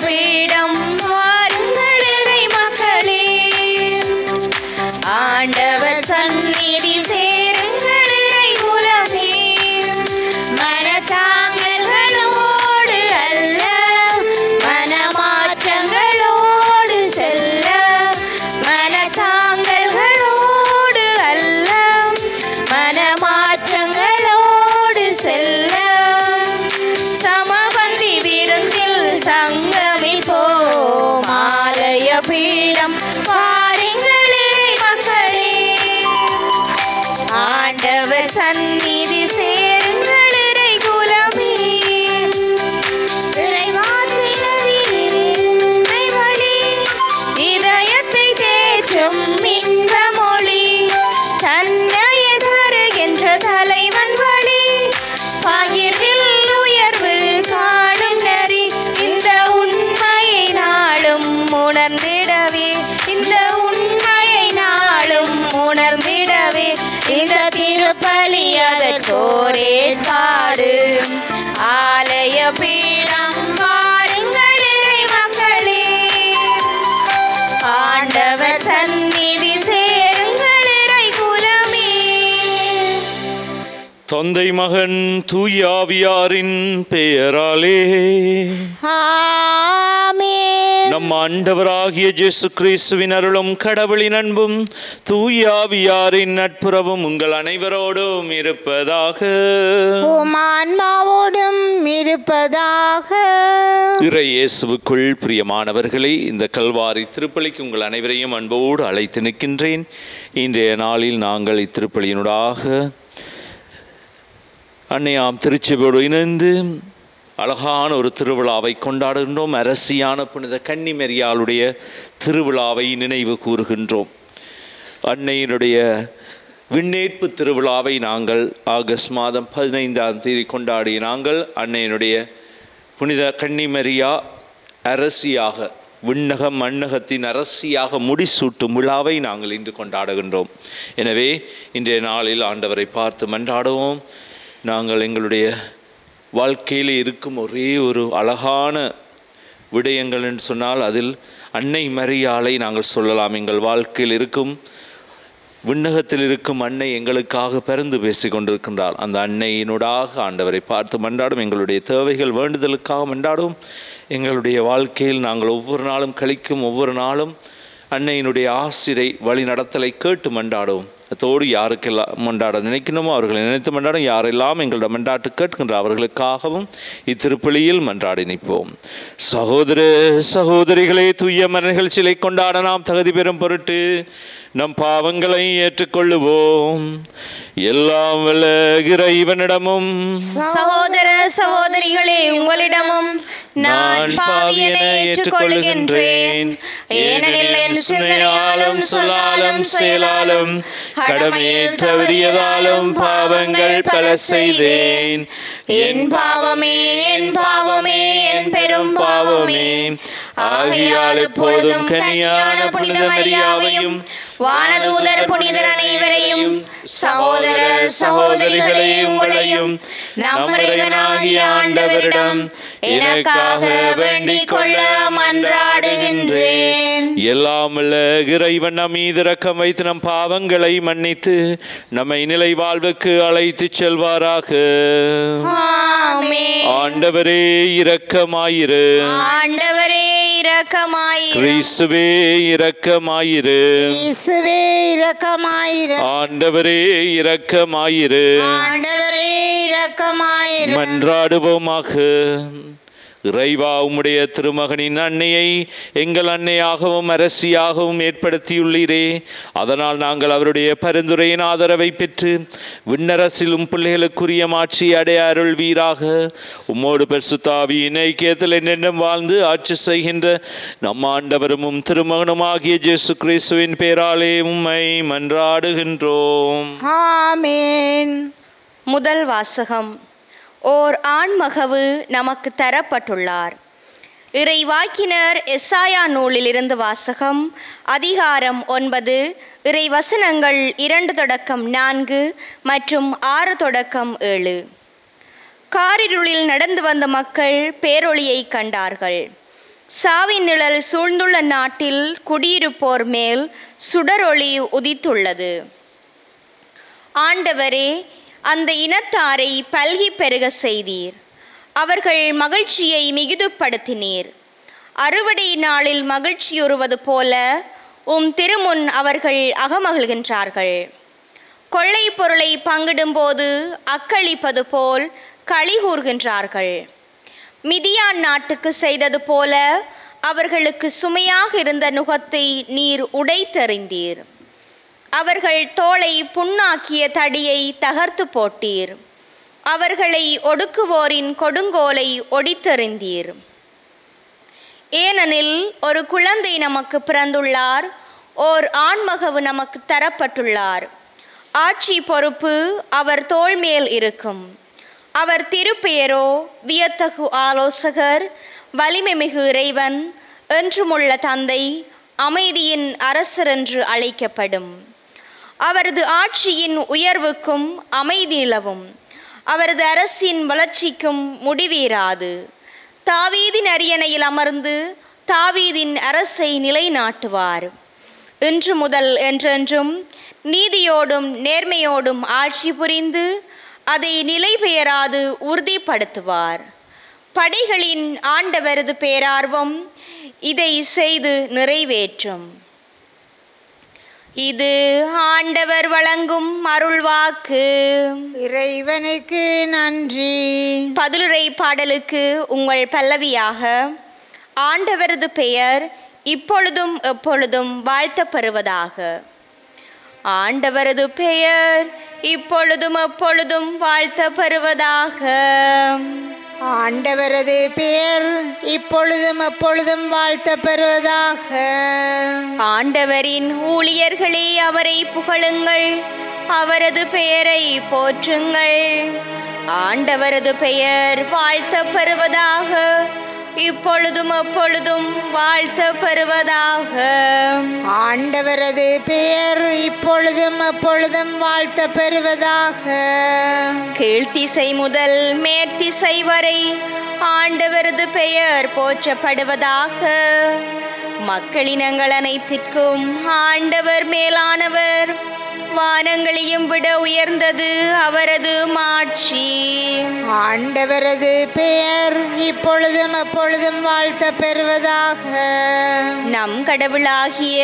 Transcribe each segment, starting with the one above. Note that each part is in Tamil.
பீடம் வாருங்கள் இறை மக்களே, ஆண்டவர் சந்நிதி சேருங்கள் இறை குலமே. மனத்தாங்கல்களோடு அல்ல மனமாற்றங்களோடு செல்ல, மனத்தாங்கல்களோடு அல்ல மனமாற்றங்களோடு செல்ல, சமபந்தி விருந்தில் சங்கமிப்போம் ஆலய பீடம் பாருங்கள் இறை மக்களே, ஆண்டவர் சந்நிதி சேருங்கள் இறை குலமே. இதயத்தை தேற்றும் இன்ப மொழி, தன்னைய தருகின்ற தலைவன் வழி, பகிர்வில் உயர்வு காணும் நெறி, இந்த உண்மையை நாளும் உணர்ந்திடவே, இந்த உண்மையை நாளும் உணர்ந்திடவே, இந்த திருப்பலி அதற்கோரேற்பாடு. ஆலய பீடம் வாருங்கள் இறை மக்களே, ஆண்டவர் சந்நிதி சேருங்கள் இறை குலமே. தந்தை மகன் தூய ஆவியாரின் பெயராலே ஆமென். நம் ஆண்டவராகிய இயேசு கிறிஸ்துவின் அருளும் கடவுளின் அன்பும் தூய ஆவியாரின் நட்புறவும் உங்கள் அனைவரோடும் இருப்பதாக. உம் ஆன்மாவோடும் இருப்பதாக. இறை இயேசுவுக்குள் பிரியமானவர்களே, இந்த கல்வாரி திருப்பலிக்கு உங்கள் அனைவரையும் அன்போடு அழைத்து நிற்கின்றேன். இன்றைய நாளில் நாங்கள் இத்திருப்பலியினூடாக அன்னையாம் திருச்சபையோடு இணைந்து அழகான ஒரு திருவிழாவை கொண்டாடுகின்றோம். அரசியான புனித கன்னிமரியாளுடைய திருவிழாவை நினைவு கூறுகின்றோம். அன்னையினுடைய விண்ணேற்பு திருவிழாவை நாங்கள் ஆகஸ்ட் மாதம் 15ஆம் தேதி கொண்டாடிய நாங்கள் அன்னையினுடைய புனித கன்னிமரியா அரசியாக, விண்ணகம் மண்ணகத்தின் அரசியாக முடிசூட்டும் விழாவை நாங்கள் இன்று கொண்டாடுகின்றோம். எனவே இன்றைய நாளில் ஆண்டவரை பார்த்து மன்றாடுவோம். நாங்கள் எங்களுடைய வாழ்க்கையில் இருக்கும் ஒரே ஒரு அழகான விடயங்கள் என்று சொன்னால் அதில் அன்னை மரியாளை நாங்கள் சொல்லலாம். எங்கள் வாழ்க்கையில் இருக்கும் விண்ணகத்தில் இருக்கும் அன்னை எங்களுக்காக பரிந்து பேசி கொண்டிருக்கின்றார். அந்த அன்னையினூடாக ஆண்டவரை பார்த்து மன்றாடும். எங்களுடைய தேவைகள் வேண்டுதலுக்காக மன்றாடும். எங்களுடைய வாழ்க்கையில் நாங்கள் ஒவ்வொரு நாளும் கழிக்கும் ஒவ்வொரு நாளும் அன்னையினுடைய ஆசிரை வழி நடத்தலை கேட்டு மன்றாடும். அதோடு யாருக்கெல்லாம் மன்றாட நினைக்கணுமோ அவர்களை நினைத்து மன்றாடும். யாரெல்லாம் எங்களோட மன்றாட்டு கேட்கின்ற அவர்களுக்காகவும் இத்திருப்பலியில் மன்றாடி நிற்போம். சகோதர சகோதரிகளே, தூய மரநிகழ்ச்சிகளை கொண்டாட நாம் தகுதி பெறும் பொருட்டு நம் பாவங்களை ஏற்றுக்கொள்ளுவோம். எல்லாம் வல்ல இறைவனிடமும் சகோதர சகோதரிகளே உங்களிடமும் நான் பாவியனை ஏற்றுக்கொள்கின்றேன். ஏனெனில் என் சிந்தனையாலும் சொல்லாலும் செயலாலும் கடமையில் தவறியதாலும் பாவங்கள் பல செய்தேன். என் பாவமே என் பாவமே என் பெரும் பாவமே. ஆகையால் எப்பொழுதும் கன்னியான புனித மரியாவையும் வானதூதர் புனிதர் அனைவரையும் சகோதர சகோதரிகளே உங்களையும் நம் இறைவனாகிய ஆண்டவரிடம் எனக்காக வேண்டிக் கொள்ள மன்றாடுகின்றேன். எல்லாம் வல்ல இறைவன் நம் மீது இரக்கம் வைத்து நம் பாவங்களை மன்னித்து நம்மை நிலை வாழ்வுக்கு அழைத்து செல்வாராக. ஆமென். ஆண்டவரே இரக்கமாயிரு. ஆண்டவரே இரக்கமாயிரு. கிறிஸ்துவே இரக்கமாயிரு. இயேசுவே இரக்கமாயிரு. ஆண்டவரே இரக்கமாயிரு. ஆண்டவரே இரக்கமாயிரு. மன்றாடுவோமாக. இறைவா, உம்முடைய திருமகனின் அன்னையை எங்கள் அன்னையாகவும் அரசியாகவும் ஏற்படுத்தியுள்ளீரே. அதனால் நாங்கள் அவருடைய பரிந்துரையின் ஆதரவை பெற்று விண்ணரசிலும் பிள்ளைகளுக்குரிய மாட்சியை அடைய அருள்வீராக. உம்மோடு பரிசுத்த ஆவியின் ஐக்கியத்தில் என்னென்னும் வாழ்ந்து ஆட்சி செய்கின்ற நம் ஆண்டவரும் திருமகனுமாகிய இயேசு கிறிஸ்துவின் பெயராலே உம்மை மன்றாடுகின்றோம். ஆமென். முதல் வாசகம். ஓர் ஆண்மகவு நமக்கு தரப்பட்டுள்ளார். இறைவாக்கினர் எசாயா நூலிலிருந்து வாசகம். அதிகாரம் 9, இறை வசனங்கள் 2 தொடக்கம் 4 மற்றும் 6 தொடக்கம் 7. காரிருளில் நடந்து வந்த மக்கள் பேரொளியை கண்டார்கள். சாவின் நிழல் சூழ்ந்துள்ள நாட்டில் குடியிருப்போர் மேல் சுடரொளி உதித்துள்ளது. ஆண்டவரே, அந்த இனத்தாரை பல்கி பெருக செய்தீர். அவர்கள் மகிழ்ச்சியை மிகுதுப்படுத்தினீர். அறுவடை நாளில் மகிழ்ச்சியுறுவது போல திருமுன் அவர்கள் அகமகிழ்கின்றார்கள். கொள்ளை பொருளை பங்கிடும்போது அக்களிப்பது போல் களி கூர்கின்றார்கள். மிதியான் நாட்டுக்கு செய்தது போல அவர்களுக்கு சுமையாக இருந்த நுகத்தை நீர் உடைத்தெறிந்தீர். அவர்கள் தோளை புண்ணாக்கிய தடியை தகர்த்து போட்டீர். அவர்களை ஒடுக்குவோரின் கொடுங்கோலை ஒடித்தெறிந்தீர். ஏனெனில் ஒரு குழந்தை நமக்கு பிறந்துள்ளார், ஓர் ஆண்மகவு நமக்கு தரப்பட்டுள்ளார். ஆட்சி பொறுப்பு அவர் தோள் மேல் இருக்கும். அவர் திருப்பெயரோ வியத்தகு ஆலோசகர், வலிமை மிகு இறைவன், என்றுமுள்ள தந்தை, அமைதியின் அரசர் என்று அழைக்கப்படும். அவரது ஆட்சியின் உயர்வுக்கும் அமைதி நிலவும். அவரது அரசின் வளர்ச்சிக்கும் முடிவீராது. தாவீதின் அரியணையில் அமர்ந்து தாவீதின் அரசை நிலைநாட்டுவார். இன்று முதல் என்றென்றும் நீதியோடும் நேர்மையோடும் ஆட்சி புரிந்து அதை நிலை பெயராது உறுதிப்படுத்துவார். படைகளின் ஆண்டவரது பேரார்வம் இதை செய்து நிறைவேற்றும். இது ஆண்டவர் வழங்கும் அருள்வாக்கு. இறைவனுக்கு நன்றி. பதிலுரை பாடலுக்கு உங்கள் பல்லவியாக, ஆண்டவரது பெயர் இப்பொழுதும் எப்பொழுதும் வாழ்த்தப் பெறுவதாக. ஆண்டவரது பெயர் இப்பொழுதும் எப்பொழுதும் வாழ்த்தப் பெறுவதாக. ஆண்டவரது பெயர் இப்பொழுதும் எப்பொழுதும் வாழ்த்தப் பெறுவதாக. ஆண்டவரின் ஊழியர்களே, அவரை புகழுங்கள், அவரது பெயரை போற்றுங்கள். ஆண்டவரது பெயர் வாழ்த்தப் பெறுவதாக, இப்பொழுதும் எப்பொழுதும் வாழ்த்தப் பெறுவதாக. ஆண்டவரது பெயர் இப்பொழுதும் எப்பொழுதும் வாழ்த்தப் பெறுவதாக. கீழ்த்திசை முதல் மேற்திசை வரை ஆண்டவரது பெயர் போற்றப்படுவதாக. மக்களினங்கள் அனைத்திற்கும் ஆண்டவர் மேலானவர். வானங்களையும் விட உயர்ந்தது அவரது மாட்சி. ஆண்டவரது பெயர் இப்பொழுதும் எப்பொழுதும் வாழ்த்தப் பெறுவதாக. நம் கடவுளாகிய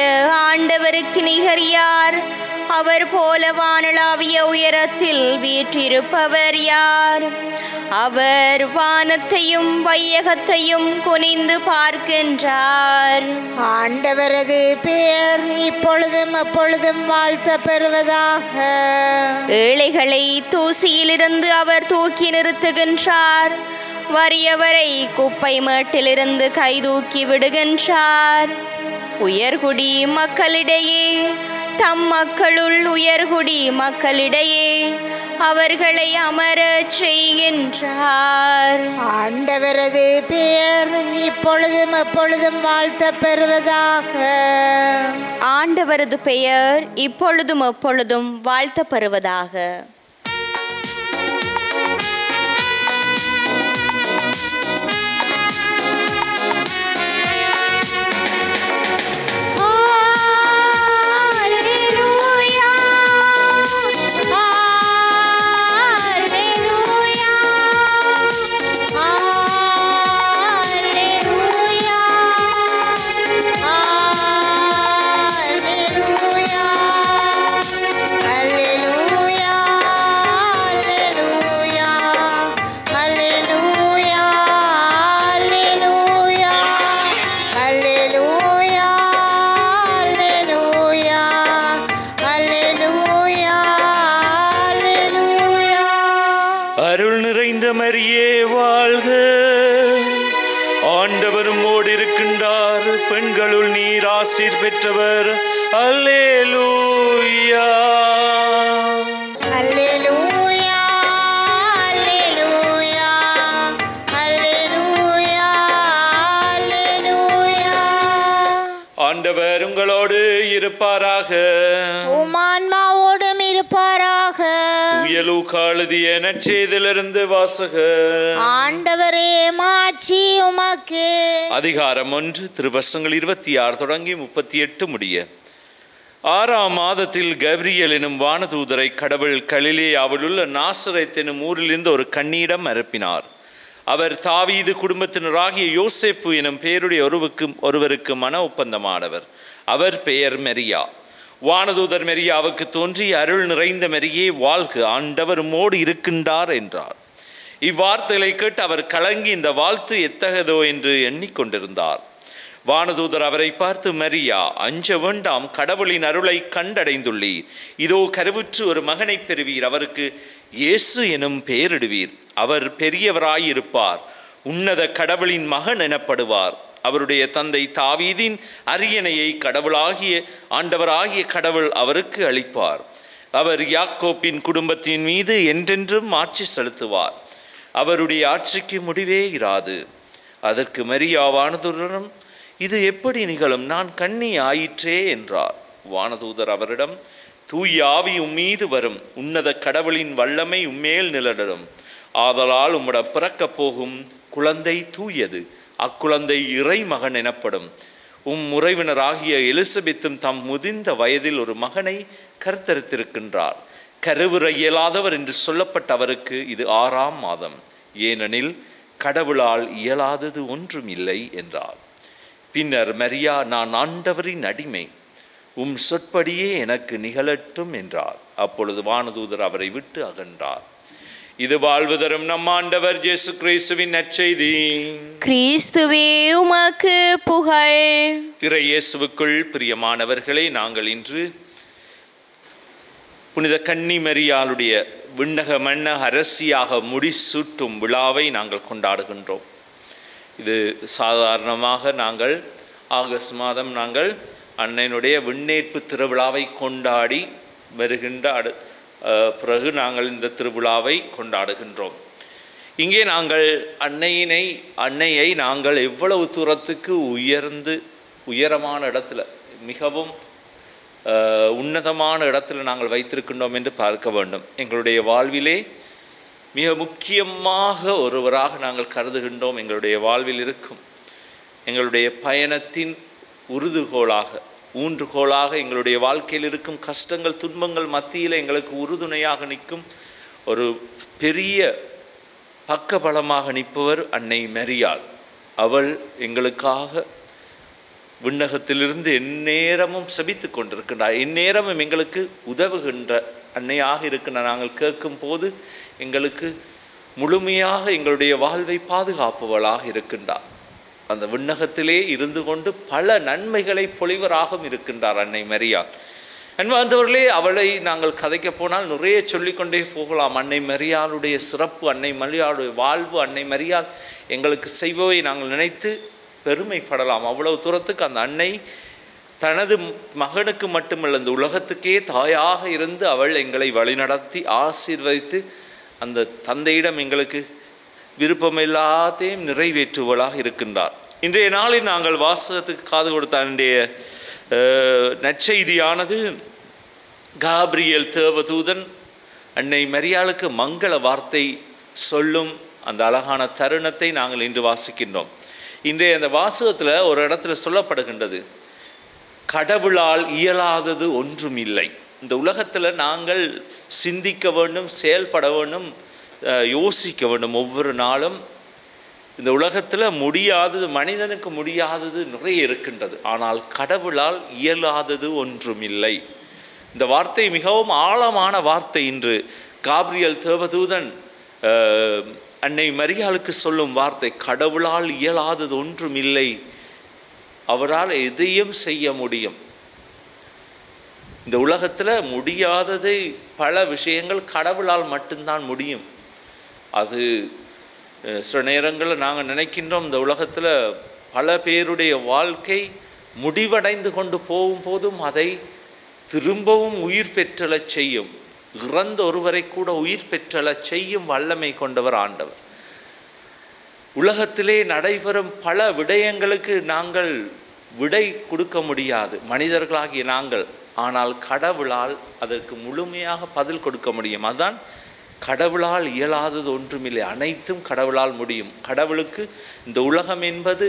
ஆண்டவருக்கு நிகர் யார்? அவர் போல வானளாவிய உயரத்தில் வீற்றிருப்பவர் யார்? அவர் வானத்தையும் வையகத்தையும் குனிந்து பார்க்கின்றார். ஆண்டவரது பெயர் இப்பொழுதும் எப்பொழுதும் வாழ்த்தப் பெறுவதாக. ஏழைகளை தூசியிலிருந்து அவர் தூக்கி நிறுத்துகின்றார். வறியவரை குப்பை மேட்டிலிருந்து கைதூக்கி விடுகின்றார். உயர்குடி மக்களிடையே, தம் மக்களுள் உயர்குடி மக்களிடையே அவர்களை அமரச் செய்கின்றார். ஆண்டவரது பெயர் இப்பொழுதும் எப்பொழுதும் வாழ்த்தப் பெறுவதாக. ஆண்டவரது பெயர் இப்பொழுதும் எப்பொழுதும் வாழ்த்தப் பெறுவதாக. அருள் நிறைந்த மரியே வாழ்க. ஆண்டவர் உம்மோடு இருக்கின்றார். பெண்களுள் நீர் ஆசீர் பெற்றவர். அல்லேலூயா. அல்லேலூயா, அல்லேலூயா, அல்லேலூயா, அல்லேலூயா. ஆண்டவர் உங்களோடு இருப்பாராக. உம் ஆன்மாவோடும் இருப்பாராக. தூய தூய லூக்கா எழுதிய நற்செய்தியிலிருந்து வாசகம். ஆண்டவரே மாட்சி உமக்கே. அதிகாரம் 1 திருவசனங்கள் 26 தொடங்கி 38 முடிய. 6ஆம் மாதத்தில் கப்ரியேல் எனும் வானதூதரை கடவுள் கலிலேயாவில் உள்ள நாசரேத் எனும் ஊரிலிருந்து ஒரு கன்னியிடம் அனுப்பினார். அவர் தாவீது குடும்பத்தினராகிய யோசேப்பு எனும் பெயருடைய ஒருவருக்கு மன ஒப்பந்தமானவர். அவர் பெயர் மெரியா. வானதூதர் மெரியாவுக்கு தோன்றி, அருள் நிறைந்த மெரியே வாழ்க, ஆண்டவர் உம்மோடு இருக்கின்றார் என்றார். இவ்வார்த்தைகளை கேட்டு அவர் கலங்கி இந்த வாழ்த்து எத்தகதோ என்று எண்ணிக்கொண்டிருந்தார். வானதூதர் அவரை பார்த்து, மெரியா, அஞ்ச வேண்டாம், கடவுளின் அருளை கண்டடைந்துள்ளீர். இதோ கருவுற்று ஒரு மகனை பெறுவீர், அவருக்கு இயேசு எனும் பெயரிடுவீர். அவர் பெரியவராயிருப்பார், உன்னத கடவுளின் மகன் எனப்படுவார். அவருடைய தந்தை தாவீதின் அரியணையை ஆண்டவராகிய கடவுள் அவருக்கு அளிப்பார். அவர் யாக்கோப்பின் குடும்பத்தின் மீது என்றென்றும் ஆட்சி செலுத்துவார். அவருடைய ஆட்சிக்கு முடிவே இராது. அதற்கு மரியா வானதூதரிடம், இது எப்படி நிகழும்? நான் கன்னி ஆயிற்றே என்றார். வானதூதர் அவரிடம், தூய ஆவி உம்மீது வரும், உன்னத கடவுளின் வல்லமை உம்மேல் நிலடரும். ஆதலால் உம்மிடம் பிறக்கப் போகும் குழந்தை தூயது, அக்குழந்தை இறை மகன் எனப்படும். உறைவினராகிய எலிசபெத்தும் தம் முதிர்ந்த வயதில் ஒரு மகனை கருத்தரித்திருக்கின்றார். கருவுற இயலாதவர் என்று சொல்லப்பட்ட அவருக்கு இது 6ஆம் மாதம், ஏனெனில் கடவுளால் இயலாதது ஒன்றும் இல்லை என்றார். பின்னர் மரியா, நான் ஆண்டவரின் அடிமை, சொற்படியே எனக்கு நிகழட்டும் என்றார். அப்பொழுது வானதூதர் அவரை விட்டு அகன்றார். இது வாழ்வு தரும் நம் ஆண்டவர் இயேசு கிறிஸ்துவின் நற்செய்தி. கிறிஸ்துவே உமக்கு புகழ். இறை இயேசுவுக்குள் பிரியமானவர்களே, நாங்கள் இன்று புனித கன்னி மரியாளுடைய விண்ணக மன்னக அரசியாக முடிசூட்டும் விழாவை நாங்கள் கொண்டாடுகின்றோம். இது சாதாரணமாக நாங்கள் ஆகஸ்ட் மாதம் நாங்கள் அன்னையினுடைய விண்ணேற்பு திருவிழாவை கொண்டாடி வருகின்ற பிறகு நாங்கள் இந்த திருவிழாவை கொண்டாடுகின்றோம். இங்கே நாங்கள் அன்னையை நாங்கள் எவ்வளவு தூரத்துக்கு உயரமான இடத்துல, மிகவும் உன்னதமான இடத்துல நாங்கள் வைத்திருக்கின்றோம் என்று பார்க்க வேண்டும். எங்களுடைய வாழ்விலே மிக முக்கியமாக ஒருவராக நாங்கள் கருதுகின்றோம். எங்களுடைய வாழ்வில் இருக்கும் எங்களுடைய பயணத்தின் ஊன்றுகோலாக எங்களுடைய வாழ்க்கையில் இருக்கும் கஷ்டங்கள் துன்பங்கள் மத்தியில் எங்களுக்கு உறுதுணையாக நிற்கும் ஒரு பெரிய பக்கபலமாக நிற்பவர் அன்னை மரியாள். அவள் எங்களுக்காக விண்ணகத்திலிருந்து எந்நேரமும் செபித்து கொண்டிருக்கின்றார். எந்நேரமும் எங்களுக்கு உதவுகின்ற அன்னையாக இருக்கின்ற நாங்கள் கேட்கும் போது எங்களுக்கு முழுமையாக எங்களுடைய வாழ்வை பாதுகாப்பவளாக இருக்கின்றார். அந்த விண்ணகத்திலே இருந்து கொண்டு பல நன்மைகளை பொழிவராகவும் இருக்கின்றார் அன்னை மரியாள். அன்பார்ந்தவர்களே, அவளை நாங்கள் கதைக்க போனால் நிறைய சொல்லிக்கொண்டே போகலாம். அன்னை மரியாளுடைய சிறப்பு, அன்னை மரியாளுடைய வாழ்வு, அன்னை மரியாள் எங்களுக்கு செய்பவை நாங்கள் நினைத்து பெருமைப்படலாம். அவ்வளவு தூரத்துக்கு அந்த அன்னை தனது மகனுக்கு மட்டுமல்ல, இந்த உலகத்துக்கே தாயாக இருந்து அவள் எங்களை வழிநடத்தி ஆசீர்வதித்து அந்த தந்தையிடம் எங்களுக்கு விருப்பம் எல்லாத்தையும் நிறைவேற்றுவளாக இருக்கின்றார். இன்றைய நாளில் நாங்கள் வாசகத்துக்கு காது கொடுத்த அன்றைய நற்செய்தியானது காப்ரியேல் தேவதூதன் அன்னை மரியாளுக்கு மங்கள வார்த்தை சொல்லும் அந்த அழகான தருணத்தை நாங்கள் இன்று வாசிக்கின்றோம். இன்றைய அந்த வாசகத்தில் ஒரு இடத்துல சொல்லப்படுகின்றது, கடவுளால் இயலாதது ஒன்றும் இல்லை. இந்த உலகத்தில் நாங்கள் சிந்திக்க வேண்டும், செயல்பட வேண்டும், யோசிக்க வேண்டும். ஒவ்வொரு நாளும் இந்த உலகத்தில் முடியாதது, மனிதனுக்கு முடியாதது நிறைய இருக்கின்றது. ஆனால் கடவுளால் இயலாதது ஒன்றும் இல்லை. இந்த வார்த்தை மிகவும் ஆழமான வார்த்தை. இன்று காப்ரியேல் தேவதூதன் அன்னை மரியாளுக்கு சொல்லும் வார்த்தை, கடவுளால் இயலாதது ஒன்றும் இல்லை, அவரால் எதையும் செய்ய முடியும். இந்த உலகத்தில் முடியாதது பல விஷயங்கள் கடவுளால் மட்டும்தான் முடியும். அது சில நேரங்களில் நாங்கள் நினைக்கின்றோம், இந்த உலகத்தில் பல பேருடைய வாழ்க்கை முடிவடைந்து கொண்டு போகும்போதும் அதை திரும்பவும் உயிர் பெற்றலச் செய்யும். இறந்த ஒருவரை கூட உயிர் பெற்றலச் செய்யும் வல்லமை கொண்டவர் ஆண்டவர். உலகத்திலே நடைபெறும் பல விடயங்களுக்கு நாங்கள் விடை கொடுக்க முடியாது, மனிதர்களாகிய நாங்கள். ஆனால் கடவுளால் அதற்கு முழுமையாக பதில் கொடுக்க முடியும். அதுதான் கடவுளால் இயலாதது ஒன்றுமில்லை, அனைத்தும் கடவுளால் முடியும். கடவுளுக்கு இந்த உலகம் என்பது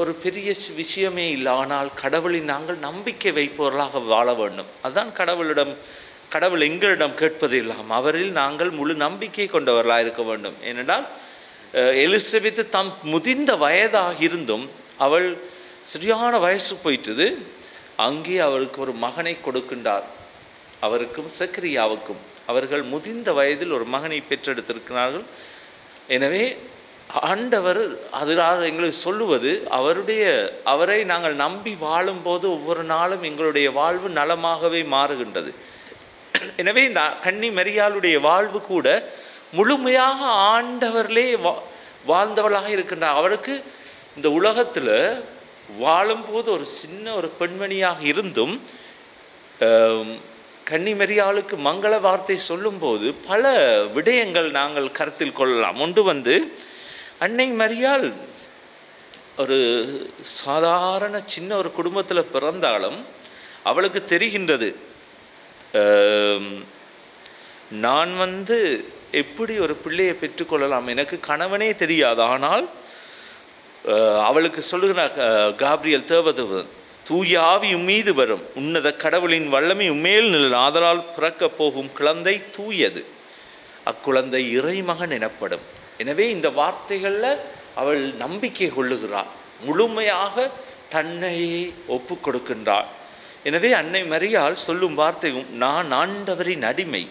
ஒரு பெரிய விஷயமே இல்லை. ஆனால் கடவுளில் நாங்கள் நம்பிக்கை வைப்பவர்களாக வாழ வேண்டும். அதுதான் கடவுள் எங்களிடம் கேட்பது இல்லாம், அவரில் நாங்கள் முழு நம்பிக்கை கொண்டவர்களாக இருக்க வேண்டும். ஏனென்றால் எலிசபெத்து தாம் முதிர்ந்த வயதாக இருந்தும் அவள் சரியான வயசு போயிட்டது. அங்கே அவளுக்கு ஒரு மகனை கொடுக்கின்றார், அவருக்கும் சக்கரியாவுக்கும். அவர்கள் முதிர்ந்த வயதில் ஒரு மகனை பெற்றெடுத்திருக்கிறார்கள். எனவே ஆண்டவர் அதனால் எங்களுக்கு சொல்லுவது, அவரை நாங்கள் நம்பி வாழும்போது ஒவ்வொரு நாளும் எங்களுடைய வாழ்வு நலமாகவே மாறுகின்றது. எனவே இந்த கன்னி மரியாளுடைய வாழ்வு கூட முழுமையாக ஆண்டவர்களே வாழ்ந்தவளாக இருக்கின்றார். அவருக்கு இந்த உலகத்தில் வாழும்போது ஒரு சின்ன ஒரு பெண்மணியாக இருந்தும் கன்னி மரியாளுக்கு மங்கள வார்த்தை சொல்லும்போது பல விடயங்கள் நாங்கள் கருத்தில் கொள்ளலாம். ஒன்று அன்னை மரியாள் ஒரு சாதாரண சின்ன ஒரு குடும்பத்தில் பிறந்தாலும் அவளுக்கு தெரிகின்றது, நான் எப்படி ஒரு பிள்ளையை பெற்றுக்கொள்ளலாம், எனக்கு கணவனே தெரியாது. ஆனால் அவளுக்கு சொல்லுகிறார் காப்ரியல் தேவதூதன், தூய ஆவி உம்மீது வரும், உன்னத கடவுளின் வல்லமை உம்மேல் நிழல், ஆதலால் பிறக்கப் போகும் குழந்தை தூயது, அக்குழந்தை இறைமகன் எனப்படும். எனவே இந்த வார்த்தைகளில் அவள் நம்பிக்கை கொள்ளுகிறாள், முழுமையாக தன்னையே ஒப்பு கொடுக்கின்றாள். எனவே அன்னை மரியாள் சொல்லும் வார்த்தையும், நான் ஆண்டவரின் அடிமை,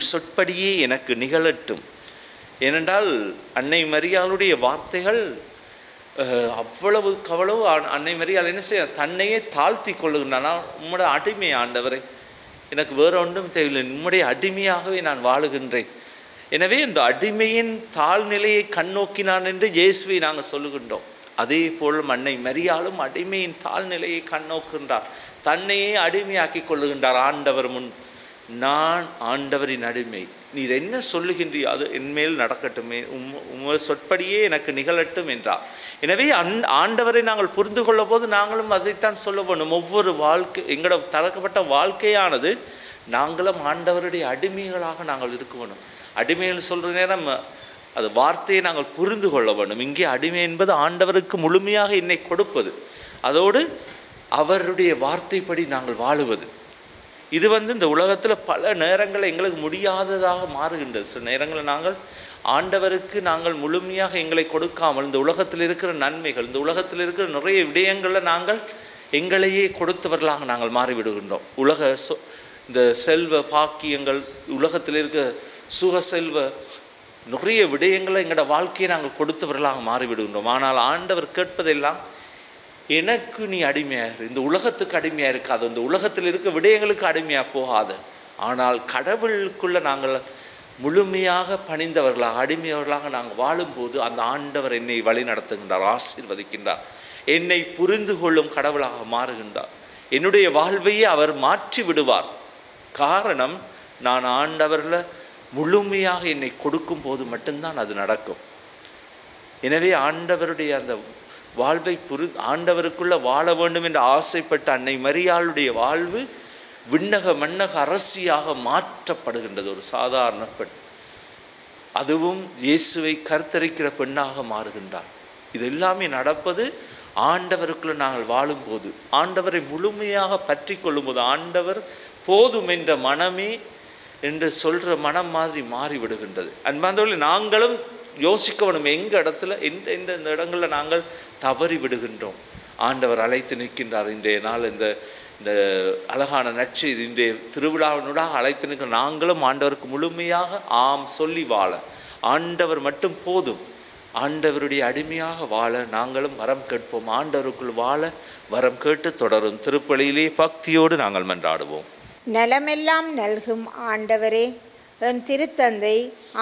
சொற்படியே எனக்கு நிகழட்டும். ஏனென்றால் அன்னை மரியாளுடைய வார்த்தைகள் அவ்வளவு அன்னை மரியாள் என்ன செய்ய, தன்னையே தாழ்த்தி கொள்ளுகின்றான். உம்முடைய அடிமை ஆண்டவரை, எனக்கு வேற ஒன்றும் தேவையில்லை, உம்முடைய அடிமையாகவே நான் வாழுகின்றேன். எனவே இந்த அடிமையின் தாழ்நிலையை கண்ணோக்கினான் என்று இயேசுவை நாங்கள் சொல்லுகின்றோம். அதே போல் அன்னை மரியாளும் அடிமையின் தாழ்நிலையை கண்ணோக்குகின்றார், தன்னையே அடிமையாக்கி கொள்ளுகின்றார். ஆண்டவர் முன், நான் ஆண்டவரின் அடிமை, நீர் என்ன சொல்லுகின்றீ அது என்மேல் நடக்கட்டுமே, சொற்படியே எனக்கு நிகழட்டும் என்றார். எனவே ஆண்டவரை நாங்கள் புரிந்து கொள்ள போது நாங்களும் அதைத்தான் சொல்ல வேண்டும். ஒவ்வொரு வாழ்க்கை, எங்களோட தரக்கப்பட்ட வாழ்க்கையானது நாங்களும் ஆண்டவருடைய அடிமைகளாக நாங்கள் இருக்க வேண்டும். அடிமைகள் சொல்கிற நேரம் அது வார்த்தையை நாங்கள் புரிந்து கொள்ள வேண்டும். இங்கே அடிமை என்பது ஆண்டவருக்கு முழுமையாக என்னை கொடுப்பது, அதோடு அவருடைய வார்த்தைப்படி நாங்கள் வாழுவது. இது இந்த உலகத்தில் பல நேரங்களில் எங்களுக்கு முடியாததாக மாறுகின்றது. சில நேரங்களில் நாங்கள் ஆண்டவருக்கு நாங்கள் முழுமையாக எங்களை கொடுக்காமல் இந்த உலகத்தில் இருக்கிற நன்மைகள், இந்த உலகத்தில் இருக்கிற நிறைய விடயங்களில் நாங்கள் எங்களையே கொடுத்தவர்களாக நாங்கள் மாறிவிடுகின்றோம். இந்த செல்வ பாக்கியங்கள், உலகத்தில் இருக்கிற சுக செல்வ நிறைய விடயங்களை எங்களோட வாழ்க்கையை நாங்கள் கொடுத்தவர்களாக மாறிவிடுகின்றோம். ஆனால் ஆண்டவர் கேட்பதெல்லாம், எனக்கு நீ அடிமையாக, இந்த உலகத்துக்கு அடிமையாக இருக்காது, இந்த உலகத்தில் இருக்க விடயங்களுக்கு அடிமையாக போகாது, ஆனால் கடவுளுக்குள்ளே நாங்கள் முழுமையாக பணிந்தவர்களாக அடிமையவர்களாக நாங்கள் வாழும்போது அந்த ஆண்டவர் என்னை வழி நடத்துகின்றார், ஆசீர்வதிக்கின்றார், என்னை புரிந்து கொள்ளும் கடவுளாக மாறுகின்றார். என்னுடைய வாழ்வையே அவர் மாற்றி விடுவார். காரணம், நான் ஆண்டவரில் முழுமையாக என்னை கொடுக்கும் போது மட்டும்தான் அது நடக்கும். எனவே ஆண்டவருடைய அந்த வாழ்வை ஆண்டவருக்குள்ள வாழ வேண்டும் என்று ஆசைப்பட்ட அன்னை மரியாளுடைய வாழ்வு விண்ணக மன்னக அரசியாக மாற்றப்படுகின்றது. ஒரு சாதாரண பெண், அதுவும் இயேசுவை கருத்தரிக்கிற பெண்ணாக மாறுகின்றார். இது எல்லாமே நடப்பது ஆண்டவருக்குள்ள நாங்கள் வாழும்போது, ஆண்டவரை முழுமையாக பற்றி கொள்ளும்போது, ஆண்டவர் போதும் என்ற மனமே என்று சொல்கிற மனம் மாதிரி மாறிவிடுகின்றது. அன்பார்ந்தவர்களே, நாங்களும் யோசிக்க வேணும், எங்கள் இடத்துல இந்த இடங்களில் நாங்கள் தவறி விடுகின்றோம். ஆண்டவர் அழைத்து நிற்கின்றார். இன்றைய நாள் இந்த அழகான நற்செய்தி, இன்றைய திருவிழாவினூடாக அழைத்து நிற்கிற நாங்களும் ஆண்டவருக்கு முழுமையாக ஆம் சொல்லி வாழ, ஆண்டவர் மட்டும் போதும், ஆண்டவருடைய அடிமையாக வாழ நாங்களும் வரம் கேட்போம். ஆண்டவருக்குள் வாழ வரம் கேட்டு தொடரும் திருப்பலியிலே பக்தியோடு நாங்கள் மன்றாடுவோம். நலமெல்லாம் நல்கும் ஆண்டவரே, என் திருத்தந்தை,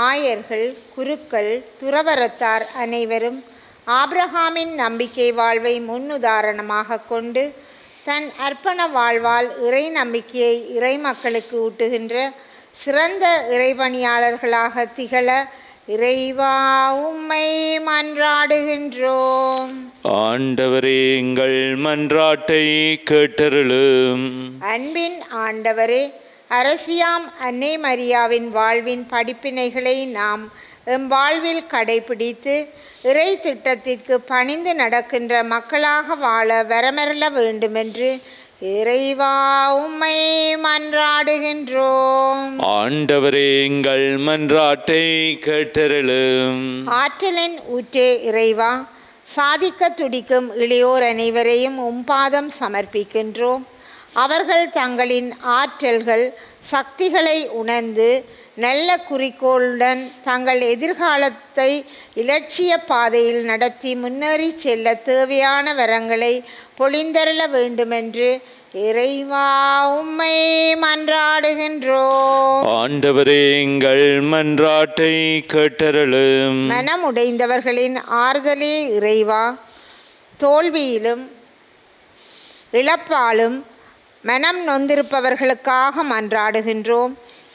ஆயர்கள், குருக்கள், துறவரத்தார் அனைவரும் ஆபிரகாமின் நம்பிக்கை வாழ்வை முன்னுதாரணமாக கொண்டு தன் அர்ப்பண வாழ்வால் இறை நம்பிக்கையை இறை மக்களுக்கு ஊட்டுகின்ற சிறந்த இறைபணியாளர்களாக திகழ இறைவா உம்மை மன்றாடுகின்றோம். ஆண்டவரே, எங்கள் மன்றாட்டை கேட்டருளும். அன்பின் ஆண்டவரே, அரசியாம் அன்னை மரியாவின் வாழ்வின் படிப்பினைகளை நாம் எம் வாழ்வில் கடைபிடித்து இறை திட்டத்திற்கு பணிந்து நடக்கின்ற மக்களாக வாழ வரமருள வேண்டுமென்று இறைவா உம்மை மன்றாடுகின்றோம். ஆண்டவரே எங்கள் மன்றாட்டை கேட்டருளும். ஆற்றலின் ஊற்றே இறைவா, சாதிக்க துடிக்கும் இளையோர் அனைவரையும் உம்பாதம் சமர்ப்பிக்கின்றோம். அவர்கள் தங்களின் ஆற்றல்கள் சக்திகளை உணர்ந்து நல்ல குறிக்கோளுடன் தங்கள் எதிர்காலத்தை இலட்சிய பாதையில் நடத்தி முன்னேறி செல்ல தேவையான வரங்களை பொழிந்தருள வேண்டுமென்று இறைவா உம்மை மன்றாடுகின்றோம். ஆண்டவரே எங்கள் மன்றாட்டை கேட்டருளும். மனம் உடைந்தவர்களின் ஆறுதலே இறைவா, தோல்வியிலும் இழப்பாலும் மனம் நொந்திருப்பவர்களுக்காக மன்றாடுகின்றோம்.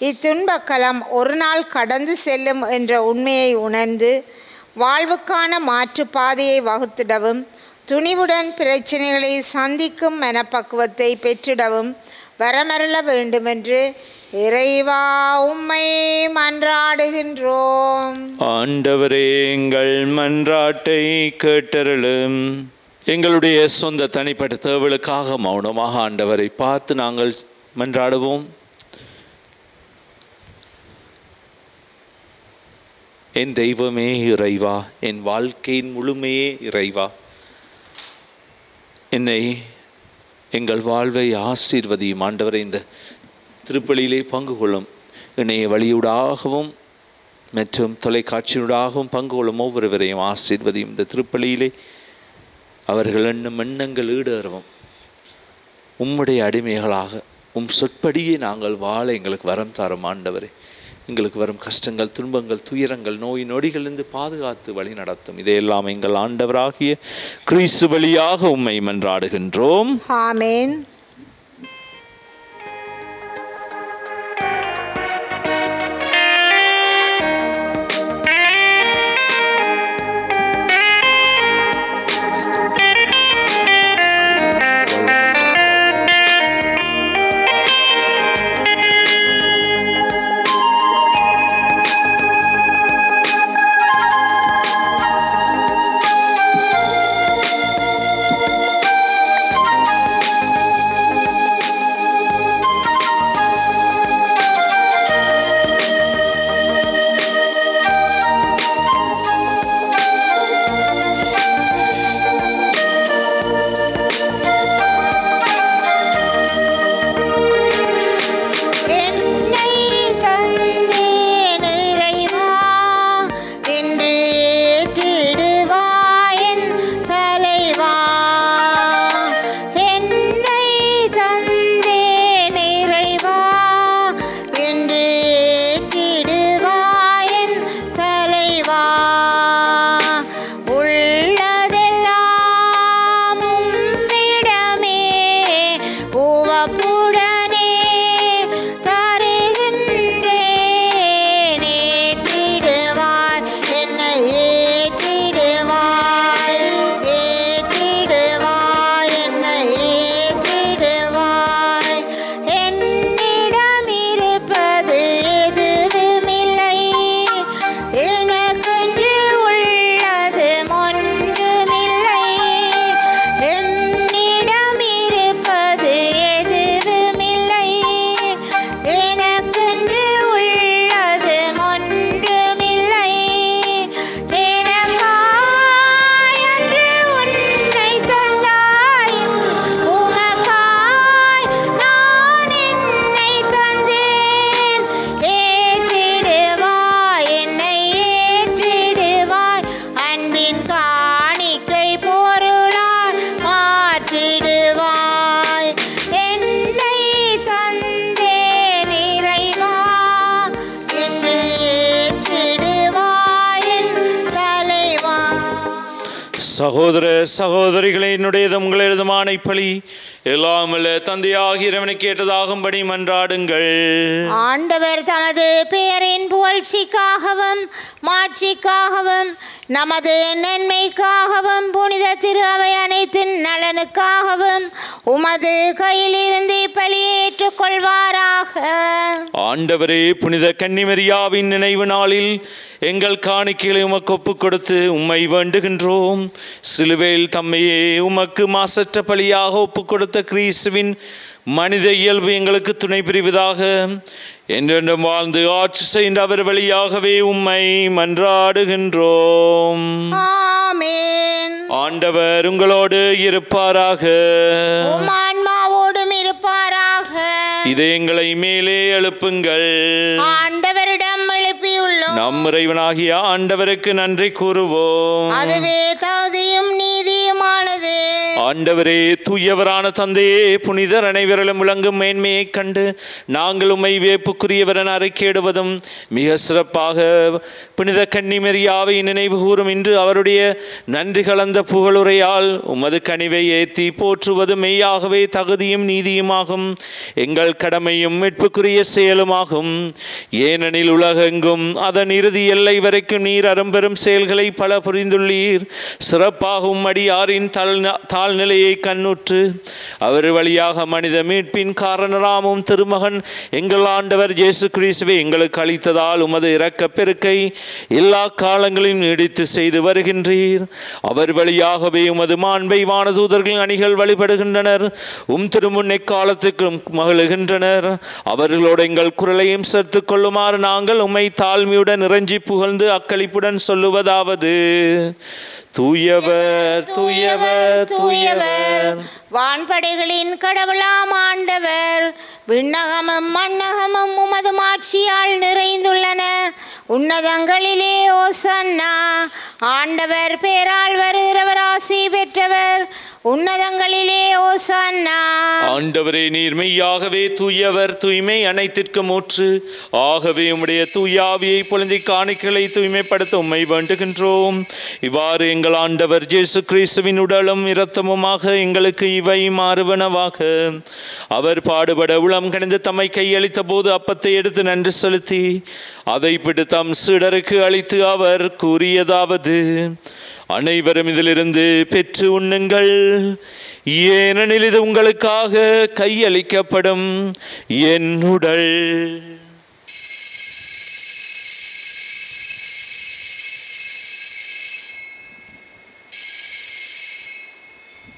இத்துன்பக்கலம் ஒரு நாள் கடந்து செல்லும் என்ற உண்மையை உணர்ந்து வாழ்வுக்கான மாற்று பாதையை வகுத்திடவும் துணிவுடன் பிரச்சனைகளை சந்திக்கும் மனப்பக்குவத்தை பெற்றிடவும் வரமருள வேண்டுமென்று இறைவா உம்மை மன்றாடுகின்றோம். ஆண்டவரே எங்கள் மன்றாட்டை கேட்டருளும். எங்களுடைய சொந்த தனிப்பட்ட தேவலுக்காக மௌனமாக ஆண்டவரை பார்த்து நாங்கள் மன்றாடுவோம். என் தெய்வமே இறைவா, என் வாழ்க்கையின் முழுமையே இறைவா, என்னை எங்கள் வாழ்வை ஆசீர்வதியும். ஆண்டவரை இந்த திருப்பலியிலே பங்கு கொள்ளும் இணைய வழியூடாகவும் மற்றும் தொலைக்காட்சியூடாகவும் பங்கு கொள்ளும் ஒவ்வொருவரையும் ஆசீர்வதியும். இந்த திருப்பலியிலே அவர்கள் எண்ணும் எண்ணங்கள் ஈடேறவும் உம்முடைய அடிமைகளாக உம் சொற்படியே நாங்கள் வாழ எங்களுக்கு வரம் தாரும். ஆண்டவரே, எங்களுக்கு வரும் கஷ்டங்கள், துன்பங்கள், துயரங்கள், நோய் நொடிகளிலிருந்து பாதுகாத்து வழி நடத்தும். இதையெல்லாம் எங்கள் ஆண்டவராகிய கிறிஸ்து வழியாக உம்மை மன்றாடுகின்றோம். ஆமென். சகோதர சகோதரிகளே, என்னுடையது உங்களதுமான இப்பலி எல்லாம் வல்ல தந்தையாகிய இறைவனுக்கு ஏற்றதாகும்படி மன்றாடுங்கள். ஆண்டவர் தமது பெயரின் புகழ்ச்சிக்காகவும் மாட்சிக்காகவும் நமது நன்மைக்காகவும் புனித திரு அவை அனைத்தின் நலனுக்காகவும் உமது கையிலிருந்து பலியை ஏற்றுக்கொள்வாராக. ஆண்டவரே, புனித கன்னிமரியாவின் நினைவு நாளில் எங்கள் காணிக்கைகளை உமக்கு ஒப்புக் கொடுத்து உம்மை வேண்டுகின்றோம். சிலுவையில் தம்மையே உமக்கு மாசற்ற பலியாக ஒப்புக் கொடுத்த கிறிஸ்துவின் மனித இயல்பு எங்களுக்கு துணை புரிவதாக. என்றென்றும் வாழ்ந்து ஆட்சி செய்த அவர் வழியாகவே உம்மை மன்றாடுகின்றோம். ஆமென். ஆண்டவர் உங்களோடு இருப்பாராக. உம் ஆன்மாவோடும் இருப்பாராக. இதயங்களை மேலே எழுப்புங்கள். ஆண்டவரிடம் எழுப்பியுள்ளோம். நம் இறைவனாகிய ஆண்டவருக்கு நன்றி கூறுவோம். அதுவே தகுதியும் நீதியுமானது. ஆண்டவரே, தூயவரான தந்தையே, புனிதர் அனைவரிலும் விளங்கும் மேன்மையை கண்டு நாங்கள் உம்மை வேப்புக்குரியவர் என அறிக்கையிடுவதும் மிக சிறப்பாக புனித கன்னிமரியாவை நினைவு கூறும் இன்று அவருடைய நன்றி கலந்த புகழுரையால் உமது கனிவை ஏற்றி போற்றுவது மெய்யாகவே தகுதியும் நீதியுமாகும், எங்கள் கடமையும் மீட்புக்குரிய செயலுமாகும். ஏனெனில் உலகெங்கும் அதன் இறுதி எல்லை வரைக்கும் நீர் அரும்பெரும் செயல்களை பல புரிந்துள்ளீர். சிறப்பாகவும் அடியாரின் தாழ்நிலையை கண்ணுற்று அவர் வழியாக மனித மீட்பின் காரணராமும் திருமகன் எங்கள் ஆண்டவர் இயேசு கிறிஸ்துவை எங்களுக்கு அளித்ததால் உமது இரக்கப் பெருக்கை எல்லா காலங்களிலும் நீடித்து செய்து வருகின்றீர். அவர் வழியாகவே உமது மாண்பை வானதூதர்களின் அணிகள் வழிபடுகின்றனர், திருமுன் எக்காலத்துக்கும் மகிழுகின்றனர். அவர்களோடு எங்கள் குரலையும் சேர்த்து கொள்ளுமாறு நாங்கள் உம்மை தாழ்மையுடன் இறைஞ்சி புகழ்ந்து அக்களிப்புடன் சொல்லுவதாவது: தூயவர் தூயவர் தூயவர், வான்படைகளின் கடவுளாம் ஆண்டவர். விண்ணகமும் மண்ணகமும் உமது மாட்சியால் நிறைந்துள்ளன. உன்னதங்களிலே ஓசன்னா. ஆண்டவர் பேரால் வருகிறவர் ஆசி பெற்றவர். உன்னதங்களிலே ஓசன்னா. ஆண்டவரே, நீர் மெய்யாகவே தூயவர், தூய்மை அனைத்திற்கும் ஊற்று. ஆகவே உம்முடைய தூய ஆவியை பொழுந்தி காணிக்கைகளை தூய்மைப்படுத்த உம்மை வேண்டுகின்றோம். இவ்வாறு எங்கள் ஆண்டவர் இயேசு கிறிஸ்துவின் உடலும் இரத்தமுமாக எங்களுக்கு இவை மாறுவனவாக. அவர் பாடுபட உளம் கணிந்து தம்மை கையளித்த போது அப்பத்தை எடுத்து நன்றி செலுத்தி அதை பிடித்து தம் சீடருக்கு அளித்து அவர் கூறியதாவது: அனைவரும் இதிலிருந்து பெற்று உண்ணுங்கள், ஏனெனில் இது உங்களுக்காக கையளிக்கப்படும் என் உடல்.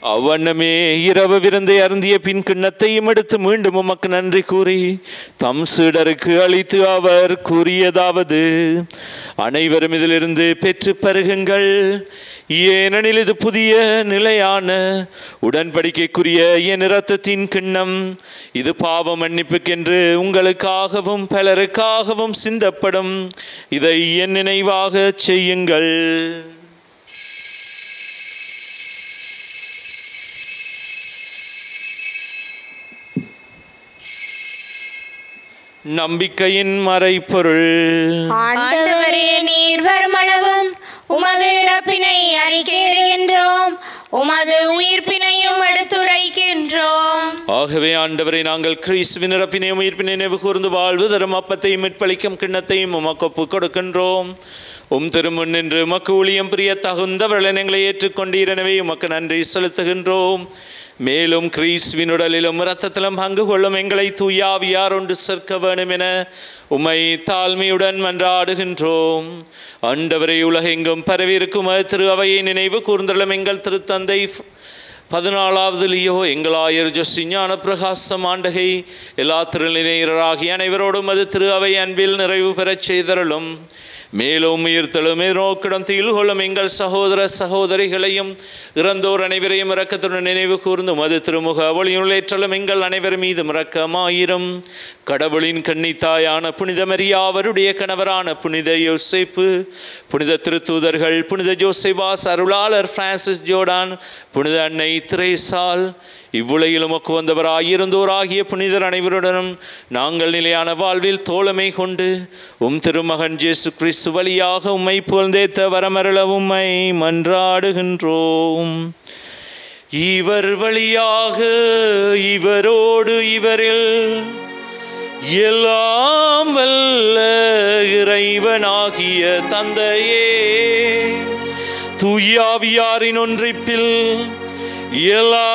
அவ்வண்ணமே இரவு விருந்தை அருந்திய பின் கிண்ணத்தையும் எடுத்து மீண்டும் உமக்கு நன்றி கூறி தம் சீடருக்கு அளித்து அவர் கூறியதாவது: அனைவரும் இதிலிருந்து பெற்று பருகுங்கள், ஏனெனில் இது புதிய நிலையான உடன்படிக்கைக்குரிய என் இரத்தத்தின் கிண்ணம். இது பாவ மன்னிப்புக்கென்று உங்களுக்காகவும் பலருக்காகவும் சிந்தப்படும். இதை என் நினைவாக செய்யுங்கள். நம்பிக்கையின் மறைப்பொருள். ஆண்டவரே, நீர் வருமளவும் உமது இறப்பினை அறிக்கையிடுகின்றோம், உமது உயிர்ப்பினையும் எடுத்துரைக்கின்றோம். ஆகவே ஆண்டவரை, நாங்கள் கிறிஸ்துவின் இறப்பினையும் உயிர்ப்பினை நினைவு கூர்ந்து வாழ்வு தரும் அப்பத்தையும் மீட்பளிக்கும் கிண்ணத்தையும் உமக்கு ஒப்புக் கொடுக்கின்றோம். திருமுன் நின்று உமக்கு ஊழியம் புரிய தகுந்தவர்கள் எங்களை ஏற்றுக்கொண்டீர். எனவே உமக்கு நன்றி செலுத்துகின்றோம். மேலும் கிறிஸ்துவின் உடலிலும் இரத்தத்திலும் பங்கு கொள்ளும் எங்களை தூயாவியார் ஒன்று சேர்க்க வேண்டும் என உம்மை தாழ்மையுடன் மன்றாடுகின்றோம். ஆண்டவரை, உலகெங்கும் பரவியிருக்கும் திரு அவையை நினைவு கூர்ந்தள்ளும் எங்கள் திருத்தந்தை 14வது லியோ, எங்கள் ஆயர் ஜோசி ஞான பிரகாசம் ஆண்டகை, எல்லா திருநிலையராகிய அனைவரோடும் அது திரு அவை அன்பில் நிறைவு பெறச் செய்தருளும். மேலும் உயிர்த்தெழும் நோக்கிடம் தீழ் கொள்ளும் எங்கள் சகோதர சகோதரிகளையும் இறந்தோர் அனைவரையும் இரக்கத்துடன் நினைவு கூர்ந்தும் அது திருமுக ஒளியுள்ளேற்றலும் எங்கள் அனைவர் மீது இரக்கமாயிரும். கடவுளின் கன்னித்தாயான புனித மரியா, அவருடைய கணவரான புனித யோசேப்பு, புனித திருத்தூதர்கள், புனித ஜோசேபாஸ், அருளாளர் பிரான்சிஸ் ஜோர்டான், புனித அன்னை திரேசால், இவ்வுலகில் உமக்கு வந்தவராயிருந்தோராகிய புனிதர் அனைவருடனும் நாங்கள் நிலையான வாழ்வில் தோழமை கொண்டு திருமகன் இயேசு கிறிஸ்து வழியாக உம்மை புகழ்ந்தேத்த வரமருள உம்மை மன்றாடுகின்றோம். இவர் வழியாக, இவரோடு, இவரில் எல்லாம் வல்ல இறைவனாகிய தந்தையே, தூயாவியாரின் ஒன்றிப்பில் எல்லா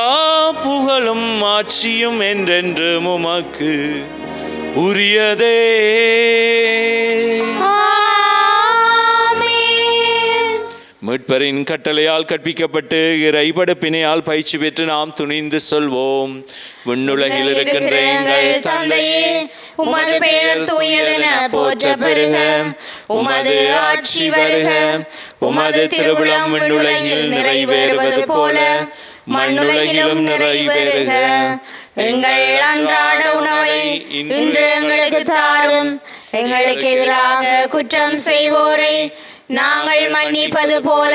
புகழும் ஆட்சியும் என்றென்றும் உமக்கு உரியதே. மீட்பரின் கட்டளையால் கற்பிக்கப்பட்டு இறைபடுப்பினையால் பயிற்சி பெற்று நாம் துணிந்து சொல்வோம். விண்ணுலகில் இருக்கின்ற எங்கள் தந்தையே, உமது பெயர் தூயதென போற்ற பெறுக. உமது ஆட்சி வருக. உமது திருவுளம் விண்ணுலகில் நிறைவேறுவது போல மண்ணுலகிலும் நிறைவேறுக. எங்கள் அன்றாட உணவை இன்று எங்களுக்கு தாரும். எங்களுக்கு எதிராக குற்றம் செய்வோரை நாங்கள் மன்னிப்பது போல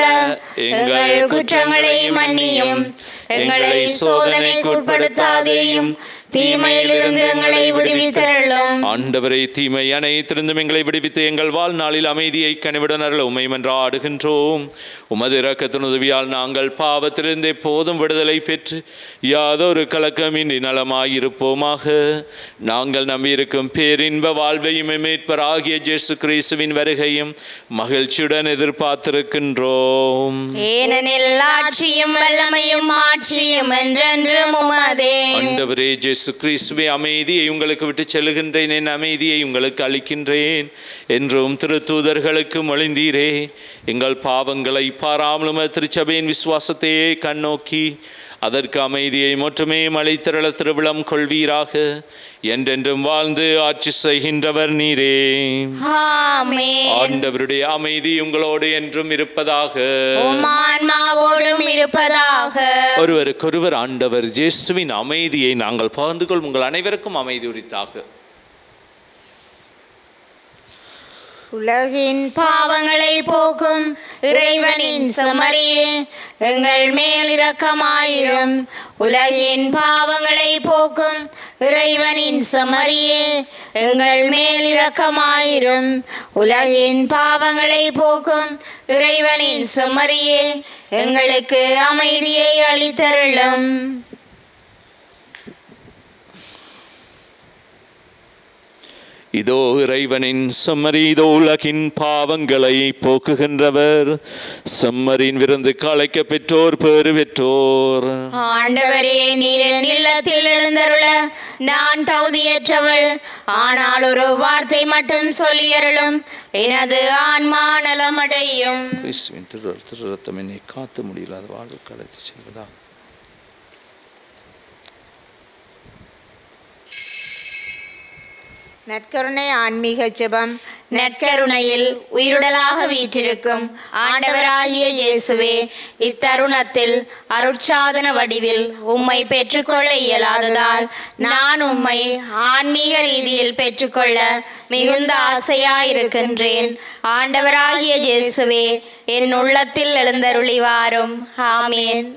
எங்கள் குற்றங்களை மன்னியும். எங்களை சோதனைக்கு உட்படுத்தாதேயும், தீமையிலிருந்து எங்களை விடுவித்தருளும். ஆண்டவரே, தீமை அனைத்திருந்தும் எங்களை விடுவித்து எங்கள் வாழ்நாளில் அமைதியை கனிவுடன் அருள உம்மை மன்றாடுகின்றோம். உமது இரக்கத்தின் உதவியால் நாங்கள் பாவத்திலிருந்து எப்போதும் விடுதலை பெற்று யாதொரு கலக்கமின்றி நலமாயிருப்போமாக. நாங்கள் நம்பியிருக்கும் பேரின்ப வாழ்வையும் மீட்பராகிய இயேசு கிறிஸ்துவின் வருகையும் மகிழ்ச்சியுடன் எதிர்பார்த்திருக்கின்றோம். ஏனெனில் ஆட்சியும் வல்லமையும் ஆட்சியும் என்றென்றும் உமதே. ஆண்டவரே இயேசு கிறிஸ்துவே, அமைதியை உங்களுக்கு விட்டு செல்லுகின்றேன், என் அமைதியை உங்களுக்கு அளிக்கின்றேன் என்றும் திருத்தூதர்களுக்கு மொழிந்தீரே. எங்கள் பாவங்களை பாராமலும் திருச்சபையின் விசுவாசத்தையே கண்ணோக்கி அதற்கு அமைதியை மட்டுமே அளித்திரள திருவிழம் கொள்வீராக. என்றென்றும் வாழ்ந்து ஆட்சி செய்கின்றவர் நீரே. ஆமென். ஆண்டவருடைய அமைதி உங்களோடு என்றும் இருப்பதாக. உம் ஆன்மாவோடும் இருப்பதாக. ஒருவருக்கொருவர் ஆண்டவர் இயேசுவின் அமைதியை நாங்கள் பகிர்ந்து கொள். உங்கள் அனைவருக்கும் அமைதி உரித்தாக. உலகின் பாவங்களை போக்கும் இறைவனின் செம்மறியே, எங்கள் மேல் இரக்கமாயிரும். உலகின் பாவங்களை போக்கும் இறைவனின் செம்மறியே, எங்கள் மேல் இரக்கமாயிரும். உலகின் பாவங்களை போக்கும் இறைவனின் செம்மறியே, எங்களுக்கு அமைதியை அளித்தருளும். இதோ இறைவனின் செம்மறி, இதோ உலகின் பாவங்களை போக்குகின்றவர். செம்மறியின் விருந்து அழைக்க பெற்றோர் பேறு பெற்றோர். ஆண்டவரே, நீர் இல்லத்தில் எழுந்தருள நான் தகுதியற்றவள். ஆனால் ஒரு வார்த்தை மட்டும் சொல்லியருளும், எனது ஆன்மா நலமடையும். கிறிஸ்துவின் திருரத்தம் என்னை காத்து முடியல, அது வாழ்வுக்கு அழைத்து செல்வதா. நற்கருணை ஆன்மீக ஜெபம். நற்கருணையில் உயிருடலாக வீற்றிருக்கும் ஆண்டவராகிய இயேசுவே, இத்தருணத்தில் அருட்சாதன வடிவில் உம்மை பெற்றுக்கொள்ள இயலாததால் நான் உம்மை ஆன்மீக ரீதியில் பெற்றுக்கொள்ள மிகுந்த ஆசையாயிருக்கின்றேன். ஆண்டவராகிய இயேசுவே, என் உள்ளத்தில் எழுந்தருளி வாரும். ஆமென்.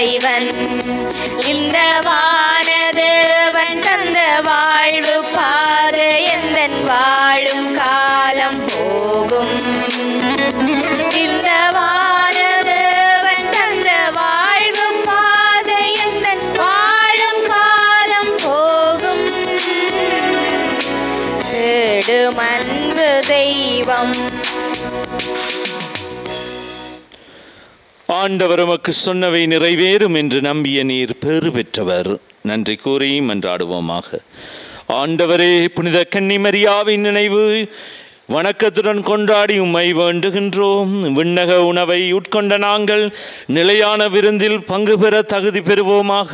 இறைவன். இந்த வானதேவன் தந்த வாழ்வு பாதை எந்தன் வாழும் காலம் போகும். இந்த வானதேவன் தந்த வாழ்வு பாதை எந்தன் வாழும் காலம் போகும். தேடும் அன்பு தெய்வம். ஆண்டவர் உமக்கு சொன்னவை நிறைவேறும் என்று நம்பிய நீர் பேறு பெற்றவர். நன்றி கூறி மன்றாடுவோமாக. ஆண்டவரே, புனித கன்னிமரியாவின் நினைவு வணக்கத்துடன் கொண்டாடி உம்மை வேண்டுகின்றோம். விண்ணக உணவை உட்கொண்ட நாங்கள் நிலையான விருந்தில் பங்கு பெற தகுதி பெறுவோமாக.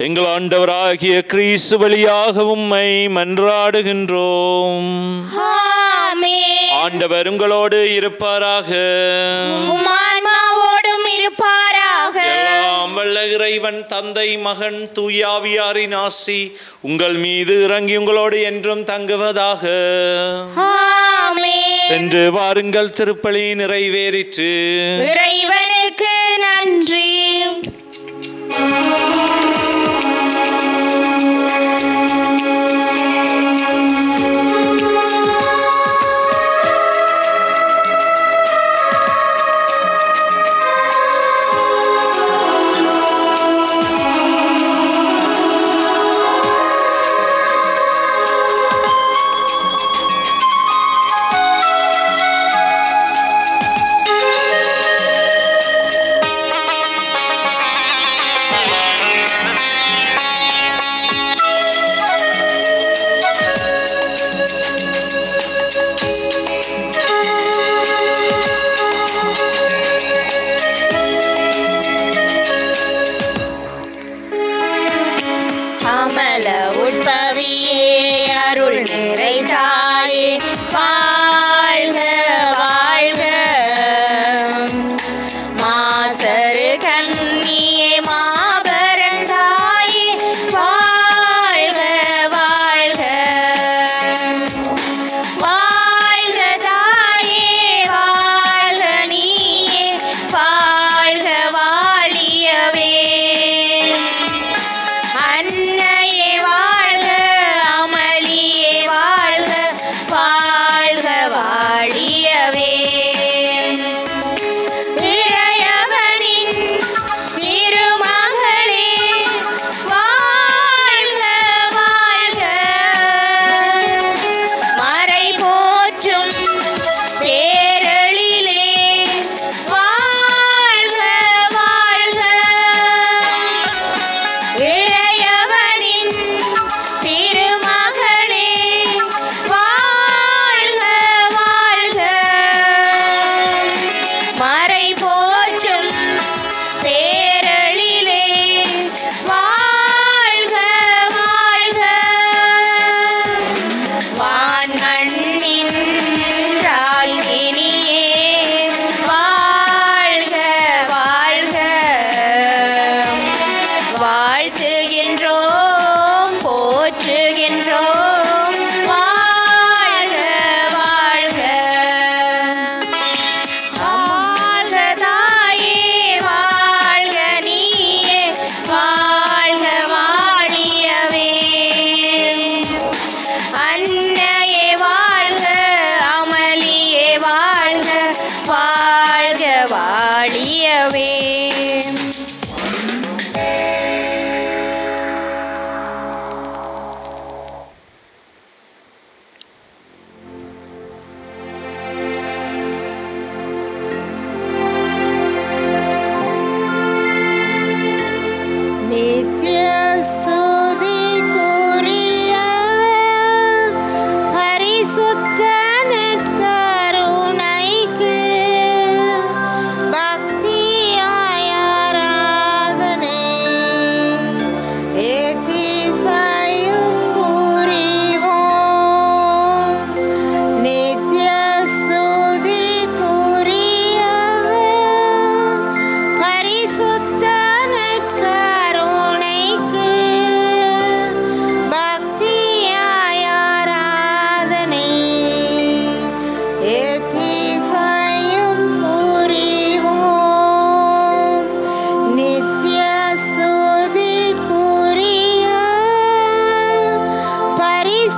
எங்கள் ஆண்டவராகிய கிறிஸ்து வழியாக உம்மை மன்றாடுகின்றோம். ஆண்டவர் உங்களோடு இருப்பாராக. எல்லாம் வல்ல இறைவன் தந்தை, மகன், தூயாவியாரின் ஆசி உங்கள் மீது இறங்கி உங்களோடு என்றும் தங்குவதாக. சென்று வாருங்கள், திருப்பலி நிறைவேறிற்று. இறைவனுக்கு நன்றி.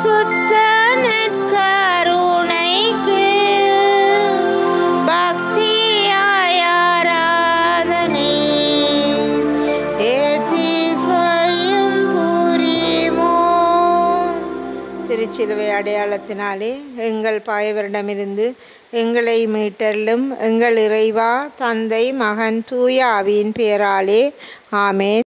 பரிசுத்த நற்கருணைக்கு பக்தியாய் ஆராதனை ஏத்திசையும் புரிவோம். திருச்சிலுவை அடையாளத்தினாலே எங்கள் பாயவரிடமிருந்து எங்களை மீட்டலும் எங்கள் இறைவா, தந்தை, மகன், தூய ஆவியின் பெயராலே ஆமென்.